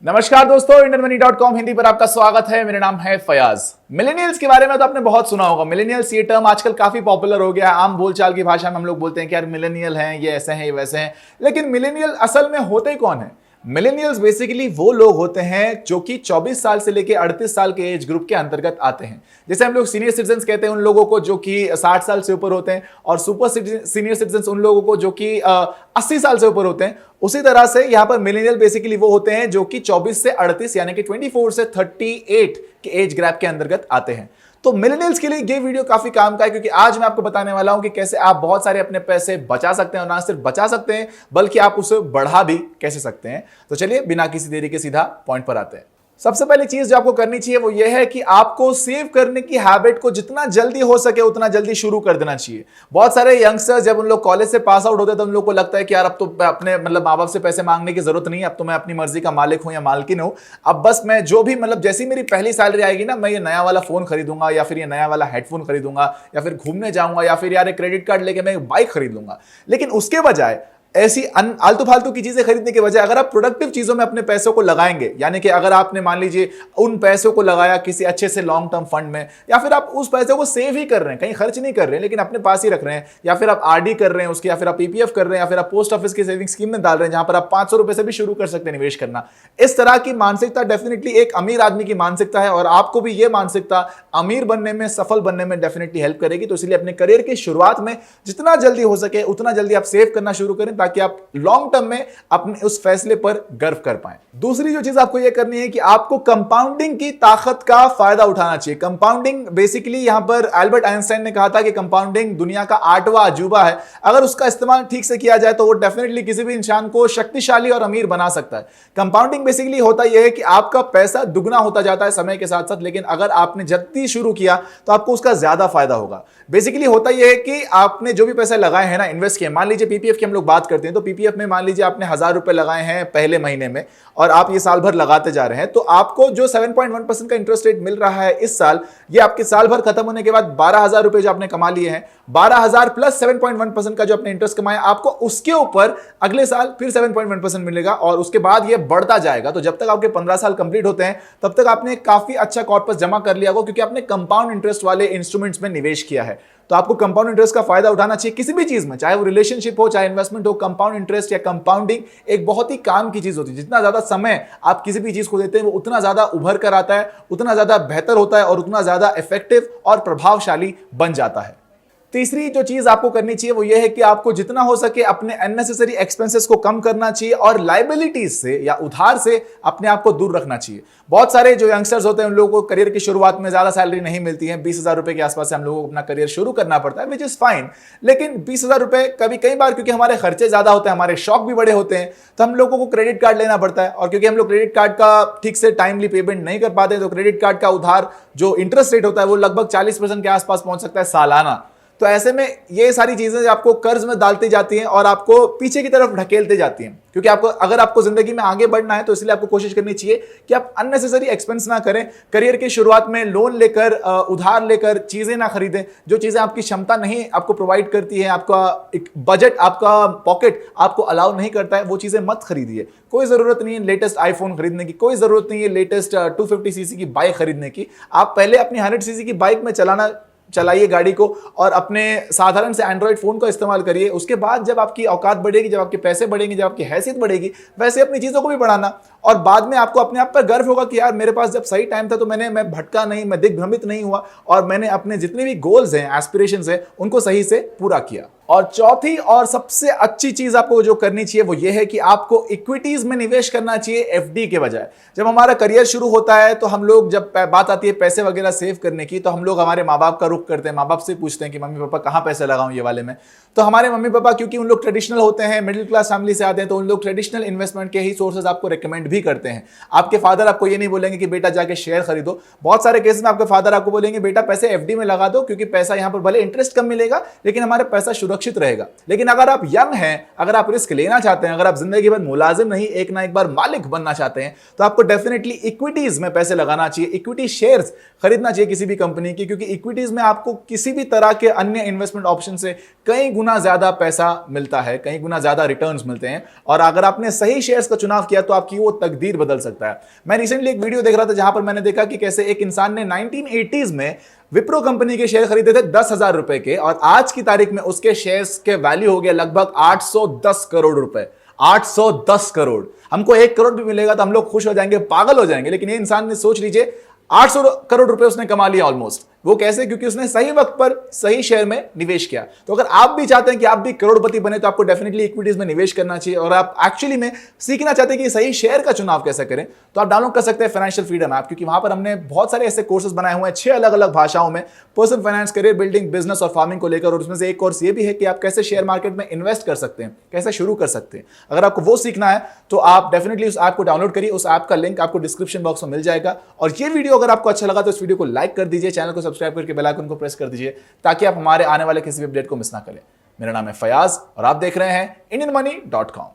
नमस्कार दोस्तों, IndianMoney.com हिंदी पर आपका स्वागत है। मेरा नाम है फयाज। मिलेनियल्स के बारे में तो आपने बहुत सुना होगा। मिलेनियल्स ये टर्म आजकल काफी पॉपुलर हो गया है। आम बोलचाल की भाषा में हम लोग बोलते हैं कि यार मिलेनियल हैं, ये ऐसे हैं, ये वैसे हैं। लेकिन मिलेनियल असल में होते कौन है? मिलेनियल्स बेसिकली वो लोग होते हैं जो कि 24 साल से लेकर 38 साल के एज ग्रुप के अंतर्गत आते हैं। जैसे हम लोग सीनियर सिटीजन कहते हैं उन लोगों को जो कि 60 साल से ऊपर होते हैं, और सुपर सीनियर सिटीजन उन लोगों को जो कि 80 साल से ऊपर होते हैं। उसी तरह से यहां पर मिलेनियल बेसिकली वो होते हैं जो कि 24 से 38 यानी कि 24 से 38 के एज ग्रुप के अंतर्गत आते हैं। तो मिलेनियल्स के लिए ये वीडियो काफी काम का है, क्योंकि आज मैं आपको बताने वाला हूं कि कैसे आप बहुत सारे अपने पैसे बचा सकते हैं, और ना सिर्फ बचा सकते हैं बल्कि आप उसे बढ़ा भी कैसे सकते हैं। तो चलिए बिना किसी देरी के सीधा पॉइंट पर आते हैं। सबसे पहली चीज जो आपको करनी चाहिए वो ये है कि आपको सेव करने की हैबिट को जितना जल्दी हो सके उतना जल्दी शुरू कर देना चाहिए। बहुत सारे यंगस्टर्स जब उन लोग कॉलेज से पास आउट होते हैं तो उन लोग को लगता है कि यार अब तो अपने माँ बाप से पैसे मांगने की जरूरत नहीं है, अब तो मैं अपनी मर्जी का मालिक हूं या मालकिन हूं। अब बस मैं जो भी जैसी मेरी पहली सैलरी आएगी ना, मैं ये नया वाला फोन खरीदूंगा, या फिर ये नया वाला हेडफोन खरीदूंगा, या फिर घूमने जाऊंगा, या फिर यार क्रेडिट कार्ड लेके मैं बाइक खरीद लूंगा। लेकिन उसके बजाय ऐसी आलतू फालतू की चीजें खरीदने के बजाय अगर आप प्रोडक्टिव चीजों में अपने पैसों को लगाएंगे, यानी कि अगर आपने मान लीजिए उन पैसों को लगाया किसी अच्छे से लॉन्ग टर्म फंड में, या फिर आप उस पैसे को सेव ही कर रहे हैं, कहीं खर्च नहीं कर रहे हैं लेकिन अपने पास ही रख रहे हैं, या फिर आप आरडी कर रहे हैं उसकी, या फिर आप पीपीएफ कर रहे हैं, या फिर आप पोस्ट ऑफिस की सेविंग स्कीम में डाल रहे हैं जहां पर आप 500 रुपए से भी शुरू कर सकते हैं निवेश करना। इस तरह की मानसिकता डेफिनेटली एक अमीर आदमी की मानसिकता है, और आपको भी यह मानसिकता अमीर बनने में, सफल बनने में डेफिनेटली हेल्प करेगी। तो इसलिए अपने करियर की शुरुआत में जितना जल्दी हो सके उतना जल्दी आप सेव करना शुरू करें, ताकि आप लॉन्ग टर्म में अपने उस फैसले पर गर्व कर पाएं। दूसरी जो चीज आपको यह करनी है कि आपको कंपाउंडिंग की ताकत का फायदा उठाना चाहिए। कंपाउंडिंग बेसिकली यहां पर एल्बर्ट आइंस्टाइन ने कहा था कि कंपाउंडिंग दुनिया का 8वां अजूबा है। अगर उसका इस्तेमाल ठीक से किया जाए तो वो डेफिनेटली किसी भी इंसान को शक्तिशाली और अमीर बना सकता है। कंपाउंडिंग बेसिकली होता यह है कि आपका पैसा दुगना होता जाता है समय के साथ साथ, लेकिन अगर आपने जल्दी शुरू किया तो आपको उसका ज्यादा फायदा होगा। बेसिकली होता यह है कि आपने जो भी पैसे लगाए हैं ना, इन्वेस्ट किए, मान लीजिए पीपीएफ की हम लोग बात करते हैं, तो पीपीएफ में मान लीजिए आपने 1000 रुपए लगाए हैं पहले महीने में, और आप ये साल भर लगाते जा रहे हैं, तो आपको जो 7.1% का इंटरेस्ट रेट मिल रहा है इस साल, ये आपके साल भर खत्म होने के बाद 12,000 रुपए जो आपने कमा लिए हैं, 12,000 प्लस 7.1% का जो आपने इंटरेस्ट कमाया, आपको उसके ऊपर अगले साल फिर 7.1% मिलेगा, और उसके बाद ये बढ़ता जाएगा। तो जब तक आपके 15 साल कंप्लीट होते हैं तब तक आपने काफी अच्छा कॉर्पस जमा कर लिया होगा, क्योंकि आपने कंपाउंड इंटरेस्ट वाले इंस्ट्रूमेंट्स में निवेश किया है। तो आपको कंपाउंड इंटरेस्ट का फायदा उठाना चाहिए किसी भी चीज में, चाहे वो रिलेशनशिप हो, चाहे इन्वेस्टमेंट हो। कंपाउंड इंटरेस्ट या कंपाउंडिंग एक बहुत ही काम की चीज होती है। जितना ज्यादा समय आप किसी भी चीज को देते हैं वो उतना ज्यादा उभर कर आता है, उतना ज्यादा बेहतर होता है, और उतना ज्यादा इफेक्टिव और प्रभावशाली बन जाता है। तीसरी जो चीज आपको करनी चाहिए वो ये है कि आपको जितना हो सके अपने अननेसेसरी एक्सपेंसेस को कम करना चाहिए, और लाइबिलिटीज से या उधार से अपने आप को दूर रखना चाहिए। बहुत सारे जो यंगस्टर्स होते हैं उन लोगों को करियर की शुरुआत में ज्यादा सैलरी नहीं मिलती है, 20,000 रुपए के आसपास से हम लोगों को अपना करियर शुरू करना पड़ता है, विच इज फाइन। लेकिन 20,000 रुपए कई बार क्योंकि हमारे खर्चे ज्यादा होते हैं, हमारे शौक भी बड़े होते हैं, तो हम लोगों को क्रेडिट कार्ड लेना पड़ता है, और क्योंकि हम लोग क्रेडिट कार्ड का ठीक से टाइमली पेमेंट नहीं कर पाते, तो क्रेडिट कार्ड का उधार जो इंटरेस्ट रेट होता है वो लगभग 40% के आसपास पहुंच सकता है सालाना। तो ऐसे में ये सारी चीजें आपको कर्ज में डालती जाती हैं और आपको पीछे की तरफ ढकेलते जाती हैं, क्योंकि अगर आपको जिंदगी में आगे बढ़ना है तो इसलिए आपको कोशिश करनी चाहिए कि आप अननेसेसरी एक्सपेंस ना करें। करियर की शुरुआत में लोन लेकर, उधार लेकर चीजें ना खरीदें जो चीजें आपकी क्षमता नहीं आपको प्रोवाइड करती है, आपका एक बजट, आपका पॉकेट आपको अलाउ नहीं करता है, वो चीजें मत खरीदिए। कोई जरूरत नहीं है लेटेस्ट आईफोन खरीदने की, कोई जरूरत नहीं है लेटेस्ट 250cc की बाइक खरीदने की। आप पहले अपनी 100cc की बाइक में चलाइए गाड़ी को, और अपने साधारण से एंड्रॉइड फोन का इस्तेमाल करिए। उसके बाद जब आपकी औकात बढ़ेगी, जब आपके पैसे बढ़ेंगे, जब आपकी हैसियत बढ़ेगी, वैसे अपनी चीजों को भी बढ़ाना, और बाद में आपको अपने आप पर गर्व होगा कि यार मेरे पास जब सही टाइम था तो मैं भटका नहीं, मैं दिग्भ्रमित नहीं हुआ, और मैंने अपने जितने भी गोल्स हैं, एस्पिरेशंस हैं, उनको सही से पूरा किया। और चौथी और सबसे अच्छी चीज आपको जो करनी चाहिए वो ये है कि आपको इक्विटीज में निवेश करना चाहिए एफडी के बजाय। जब हमारा करियर शुरू होता है तो हम लोग, जब बात आती है पैसे वगैरह सेव करने की, तो हम लोग हमारे माँ बाप का रुख करते हैं, माँ बाप से पूछते हैं कि मम्मी पापा कहाँ पैसे लगाऊं ये वाले में। तो हमारे मम्मी पापा क्योंकि उन लोग ट्रेडिशनल होते हैं, मिडिल क्लास फैमिली से आते हैं, तो उन लोग ट्रेडिशनल इन्वेस्टमेंट के ही सोर्सेज आपको रिकमेंड भी करते हैं। आपके फादर आपको ये नहीं बोलेंगे कि बेटा जाके शेयर खरीदो। बहुत सारे केसेस में आपके फादर आपको बोलेंगे बेटा पैसे एफडी में लगा दो, क्योंकि पैसा यहाँ पर भले इंटरेस्ट कम मिलेगा लेकिन हमारे पैसा सुरक्षित रहेगा। लेकिन अगर आप यंग हैं, अगर आप रिस्क लेना चाहते हैं, अगर आप जिंदगी भर मुलाजिम नहीं एक ना एक बार मालिक बनना चाहते हैं, तो आपको डेफिनेटली इक्विटीज में पैसे लगाना चाहिए। इक्विटी शेयर्स खरीदना चाहिए किसी भी कंपनी की, क्योंकि इक्विटीज में आपको किसी भी तरह के अन्य इन्वेस्टमेंट ऑप्शन से कई गुना ज्यादा पैसा मिलता है, कई गुना ज्यादा रिटर्न्स मिलते हैं। और अगर आपने सही शेयर्स का चुनाव किया तो आपकी वो तकदीर बदल सकता है। मैं रिसेंटली एक वीडियो देख रहा था जहां पर मैंने देखा कि कैसे एक इंसान ने 1980s में विप्रो कंपनी के शेयर खरीदे थे 10,000 रुपए के, और आज की तारीख में उसके शेयर्स के वैल्यू हो गया लगभग 810 करोड़ रुपए। 810 करोड़। हमको 1 करोड़ भी मिलेगा तो हम लोग खुश हो जाएंगे, पागल हो जाएंगे, लेकिन ये इंसान ने, सोच लीजिए, 800 करोड़ रुपए उसने कमा लिया ऑलमोस्ट। वो कैसे? क्योंकि उसने सही वक्त पर सही शेयर में निवेश किया। तो अगर आप भी चाहते हैं कि आप भी करोड़पति बने तो आपको डेफिनेटली इक्विटीज में निवेश करना चाहिए, और आप एक्चुअली में सीखना चाहते हैं कि सही शेयर का चुनाव कैसे करें, तो आप डाउनलोड कर सकते हैं फाइनेंशियल फ्रीडम ऐप, क्योंकि वहां पर हमने बहुत सारे ऐसे कोर्सेज बनाए हुए हैं 6 अलग अलग भाषाओं में, personal finance, career building, business और फार्मिंग को लेकर। और उसमें से एक कोर्स ये भी है कि आप कैसे शेयर मार्केट में इन्वेस्ट कर सकते हैं, कैसे शुरू कर सकते हैं। अगर आपको वो सीखना है तो आप डेफिनेटली उस ऐप को डाउनलोड करिए। उस ऐप का लिंक आपको डिस्क्रिप्शन बॉक्स में मिल जाएगा। और ये वीडियो अगर आपको अच्छा लगा तो इस वीडियो को लाइक कर दीजिए, चैनल को सब्सक्राइब करके बेल आइकन को प्रेस कर दीजिए, ताकि आप हमारे आने वाले किसी भी अपडेट को मिस ना करें। मेरा नाम है फयाज और आप देख रहे हैं IndianMoney.com।